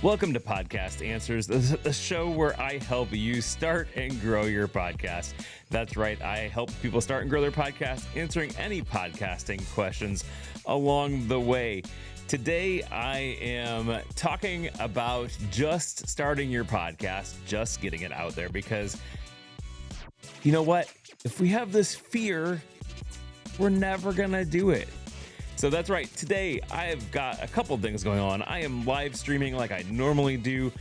Welcome to Podcast Answers, the show where I help you start and grow your podcast. That's right, I help people start and grow their podcast, answering any podcasting questions along the way. Today, I am talking about just starting your podcast, just getting it out there, because you know what? If we have this fear, we're never going to do it. So that's right. Today, I've got a couple things going on. I am live streaming like I normally do.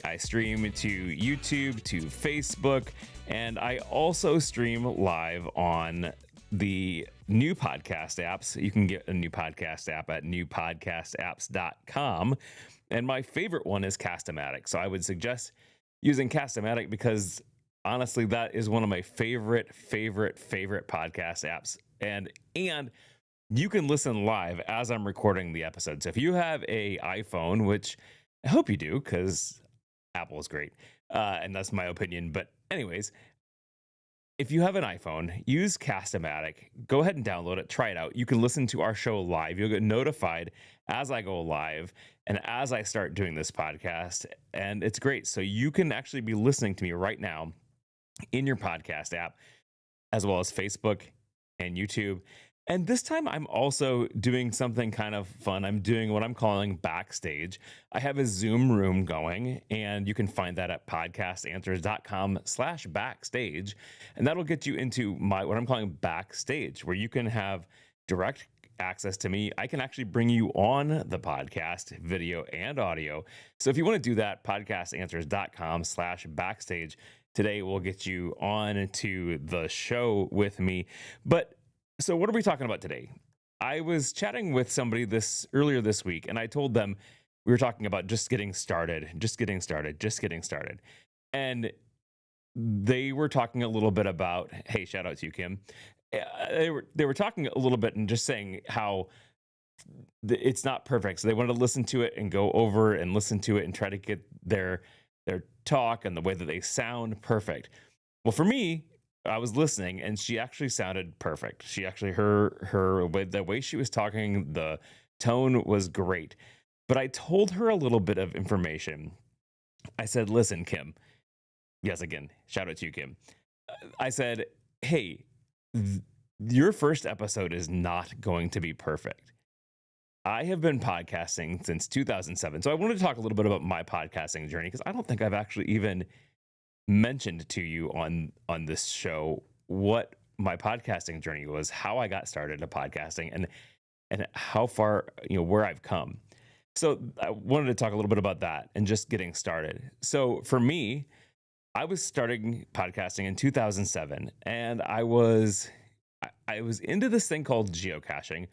I stream to YouTube, to Facebook, and I also stream live on the new podcast apps. You can get a new podcast app at newpodcastapps.com. And my favorite one is Castamatic. So I would suggest using Castamatic because honestly, that is one of my favorite podcast apps. And you can listen live as I'm recording the episode. So if you have a iPhone, which I hope you do, because Apple is great, and that's my opinion. But anyways, if you have an iPhone, use Castamatic. Go ahead and download it. Try it out. You can listen to our show live. You'll get notified as I go live and as I start doing this podcast. And it's great. So you can actually be listening to me right now in your podcast app, as well as Facebook and YouTube. And this time I'm also doing something kind of fun. I'm doing what I'm calling backstage. I have a Zoom room going, and you can find that at podcastanswers.com/backstage. And that'll get you into what I'm calling backstage, where you can have direct access to me. I can actually bring you on the podcast, video and audio. So if you want to do that, podcastanswers.com/backstage. Today will get you on to the show with me. So what are we talking about today? I was chatting with somebody earlier this week, and I told them we were talking about just getting started. And they were talking a little bit about, hey, shout out to you, Kim. They were talking a little bit and just saying how it's not perfect. So they wanted to listen to it and go over and listen to it and try to get their talk and the way that they sound perfect. Well, for me, I was listening and she actually sounded perfect. She actually, the way she was talking, the tone was great. But I told her a little bit of information. I said, listen, Kim. Yes, again, shout out to you, Kim. I said, hey, your first episode is not going to be perfect. I have been podcasting since 2007. So I wanted to talk a little bit about my podcasting journey because I don't think I've actually even mentioned to you on this show what my podcasting journey was, how I got started in podcasting, and how far, where I've come. So I wanted to talk a little bit about that and just getting started. So for me, I was starting podcasting in 2007, and I was into this thing called geocaching,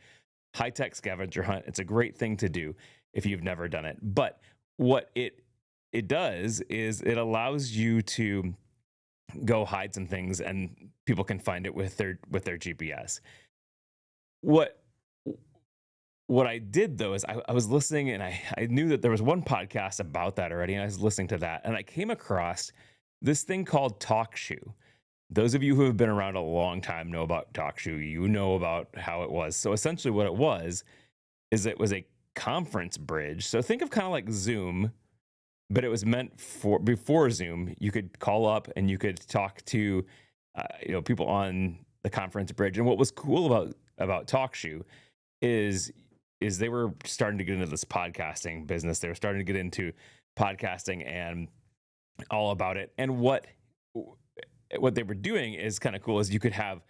high-tech scavenger hunt. It's a great thing to do if you've never done it. But what it does is it allows you to go hide some things and people can find it with their GPS. What I did though is I was listening and I knew that there was one podcast about that already, and I was listening to that and I came across this thing called TalkShoe. Those of you who have been around a long time know about TalkShoe. You know about how it was. So essentially what it was is it was a conference bridge. So think of kind of like Zoom, but it was meant for before Zoom. You could call up and you could talk to people on the conference bridge. And what was cool about TalkShoe is they were starting to get into this podcasting business. They were starting to get into podcasting and all about it. And what they were doing is kind of cool. Is you could have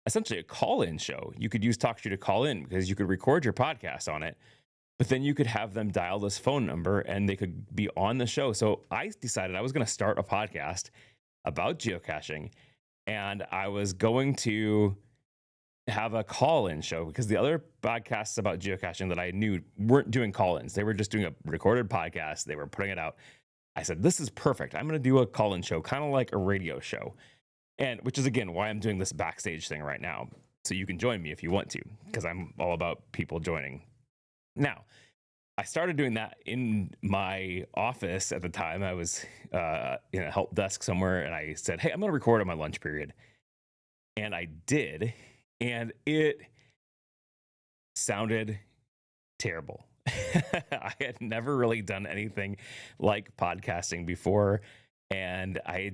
essentially a call-in show. You could use TalkShoe to call in because you could record your podcast on it. But then you could have them dial this phone number and they could be on the show. So I decided I was going to start a podcast about geocaching, and I was going to have a call-in show because the other podcasts about geocaching that I knew weren't doing call-ins. They were just doing a recorded podcast. They were putting it out. I said, this is perfect. I'm going to do a call-in show, kind of like a radio show. And which is, again, why I'm doing this backstage thing right now. So you can join me if you want to, because I'm all about people joining. Now, I started doing that in my office at the time. I was in a help desk somewhere, and I said, hey, I'm going to record on my lunch period. And I did, and it sounded terrible. I had never really done anything like podcasting before, and I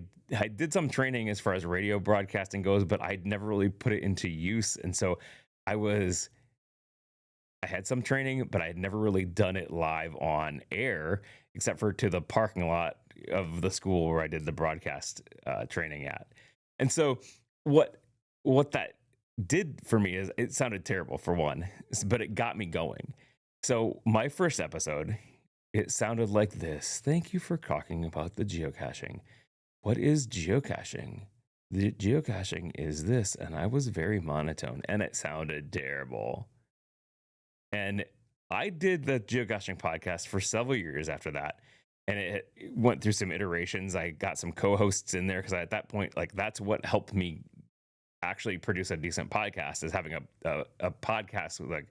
did some training as far as radio broadcasting goes, but I'd never really put it into use. And so I was I had some training, but I had never really done it live on air, except for to the parking lot of the school where I did the broadcast training at. And so what what that did for me is it sounded terrible for one, but it got me going. So my first episode, it sounded like this. Thank you for talking about the geocaching. What is geocaching? The geocaching is this, and I was very monotone, and it sounded terrible. And I did the geocaching podcast for several years after that. And it went through some iterations. I got some co-hosts in there because at that point, like that's what helped me actually produce a decent podcast is having a podcast with like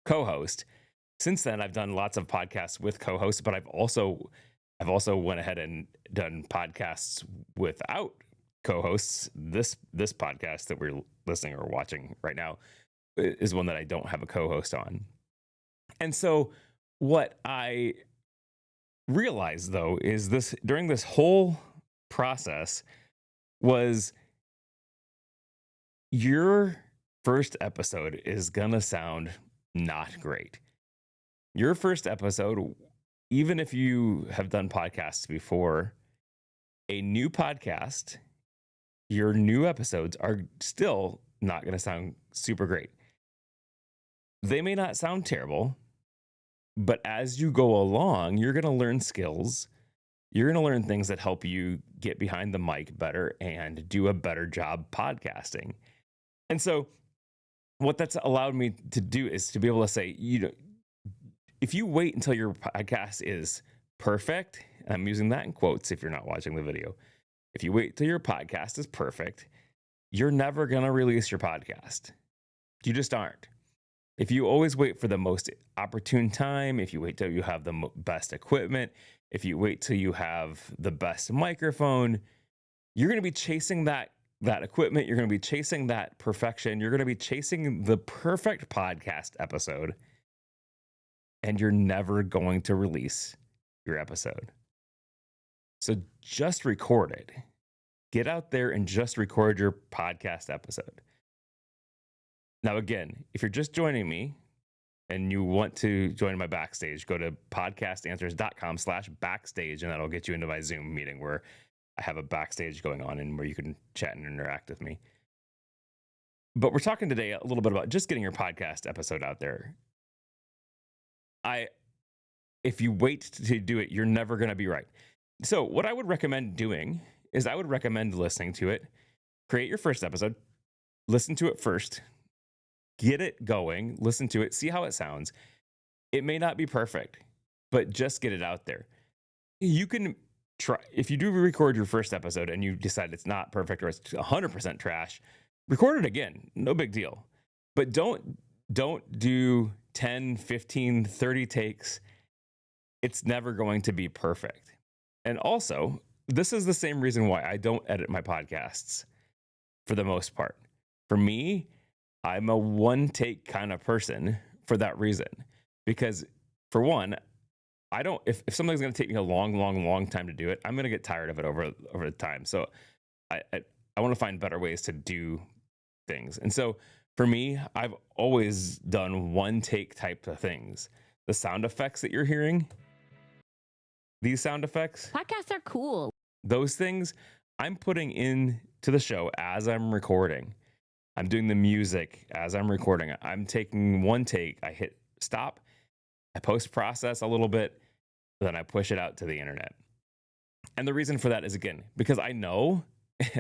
co-host. Since then, I've done lots of podcasts with co-hosts, but I've also went ahead and done podcasts without co-hosts. This podcast that we're listening or watching right now is one that I don't have a co-host on. And so what I realized though is this during this whole process was your first episode is gonna sound not great. Your first episode, even if you have done podcasts before, a new podcast, your new episodes are still not gonna sound super great. They may not sound terrible, but as you go along, you're going to learn skills. You're going to learn things that help you get behind the mic better and do a better job podcasting. And so, what that's allowed me to do is to be able to say, if you wait until your podcast is perfect, and I'm using that in quotes if you're not watching the video, if you wait till your podcast is perfect, you're never going to release your podcast. You just aren't. If you always wait for the most opportune time, if you wait till you have the best equipment, if you wait till you have the best microphone, you're going to be chasing that equipment. You're going to be chasing that perfection. You're going to be chasing the perfect podcast episode, and you're never going to release your episode. So just record it. Get out there and just record your podcast episode. Now, again, if you're just joining me and you want to join my backstage, go to podcastanswers.com/backstage, and that'll get you into my Zoom meeting where I have a backstage going on and where you can chat and interact with me. But we're talking today a little bit about just getting your podcast episode out there. If you wait to do it, you're never going to be right. So what I would recommend doing is I would recommend listening to it, create your first episode, listen to it first, get it going, listen to it, see how it sounds. It may not be perfect, but just get it out there. You can try, if you do record your first episode and you decide it's not perfect or it's 100% trash, record it again. No big deal. But don't do 10, 15, 30 takes. It's never going to be perfect. And also, this is the same reason why I don't edit my podcasts for the most part. For me, I'm a one take kind of person for that reason. Because for one, I don't, if something's going to take me a long time to do it, I'm going to get tired of it over the time. So I want to find better ways to do things. And so for me, I've always done one take type of things. The sound effects that you're hearing, these sound effects, Podcasts are cool. those things I'm putting into the show as I'm recording. I'm doing the music as I'm recording. I'm taking one take, I hit stop, I post process a little bit, then I push it out to the internet. And the reason for that is, again, because I know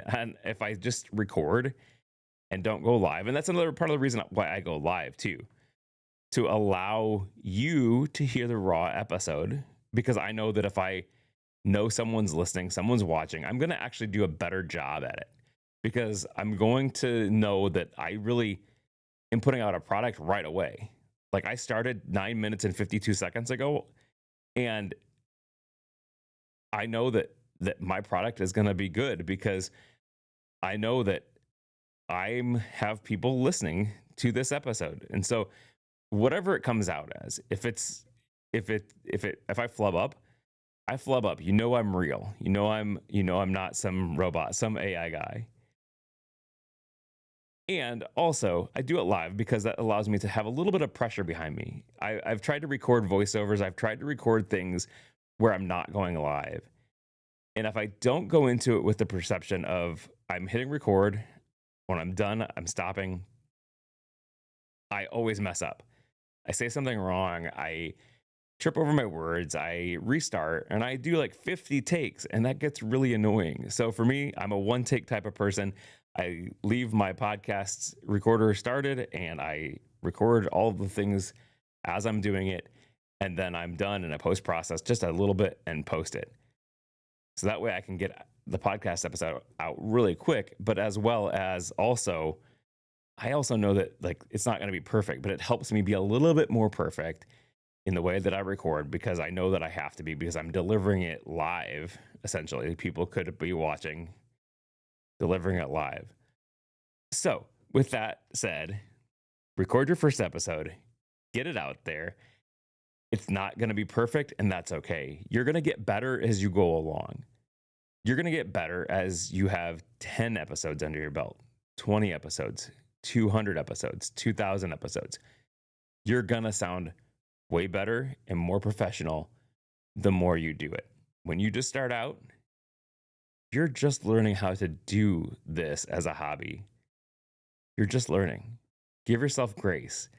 and if I just record and don't go live, and that's another part of the reason why I go live too, to allow you to hear the raw episode, because I know that if I know someone's listening, someone's watching, I'm going to actually do a better job at it, because I'm going to know that I really am putting out a product right away. Like I started 9 minutes and 52 seconds ago, and I know that my product is going to be good because I know that I have people listening to this episode. And so whatever it comes out as, if it's if I flub up, I flub up. I'm real. I'm not some robot, some AI guy. And also, I do it live because that allows me to have a little bit of pressure behind me. I've tried to record voiceovers. I've tried to record things where I'm not going live. And if I don't go into it with the perception of I'm hitting record, when I'm done, I'm stopping, I always mess up. I say something wrong. I trip over my words. I restart and I do like 50 takes, and that gets really annoying. So for me, I'm a one take type of person. I leave my podcast recorder started and I record all of the things as I'm doing it. And then I'm done and I post process just a little bit and post it. So that way I can get the podcast episode out really quick, but as well as I also know that like it's not going to be perfect, but it helps me be a little bit more perfect in the way that I record, because I know that I have to be, because I'm delivering it live. Essentially, people could be watching, delivering it live. So with that said, record your first episode, get it out there. It's not going to be perfect, and that's okay. You're going to get better as you go along. You're going to get better as you have 10 episodes under your belt, 20 episodes, 200 episodes, 2,000 episodes. You're going to sound way better and more professional the more you do it. When you just start out, you're just learning how to do this as a hobby. You're just learning. Give yourself grace.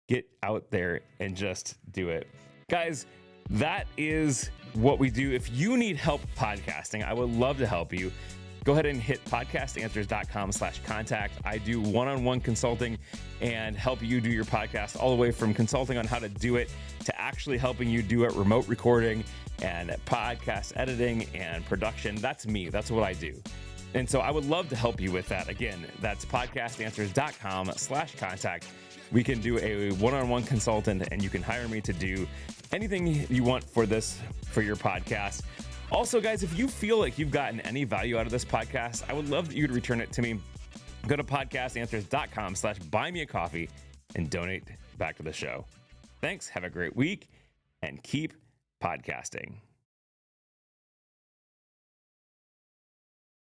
Get out there and just do it. Guys, that is what we do. If you need help podcasting, I would love to help you. Go ahead and hit podcastanswers.com/contact. I do one-on-one consulting and help you do your podcast, all the way from consulting on how to do it to actually helping you do it, remote recording and podcast editing and production. That's me. That's what I do. And so I would love to help you with that. Again, that's podcastanswers.com/contact. We can do a one-on-one consultant, and you can hire me to do anything you want for your podcast. Also, guys, if you feel like you've gotten any value out of this podcast, I would love you to return it to me. Go to podcastanswers.com/buymeacoffee and donate back to the show. Thanks. Have a great week and keep podcasting.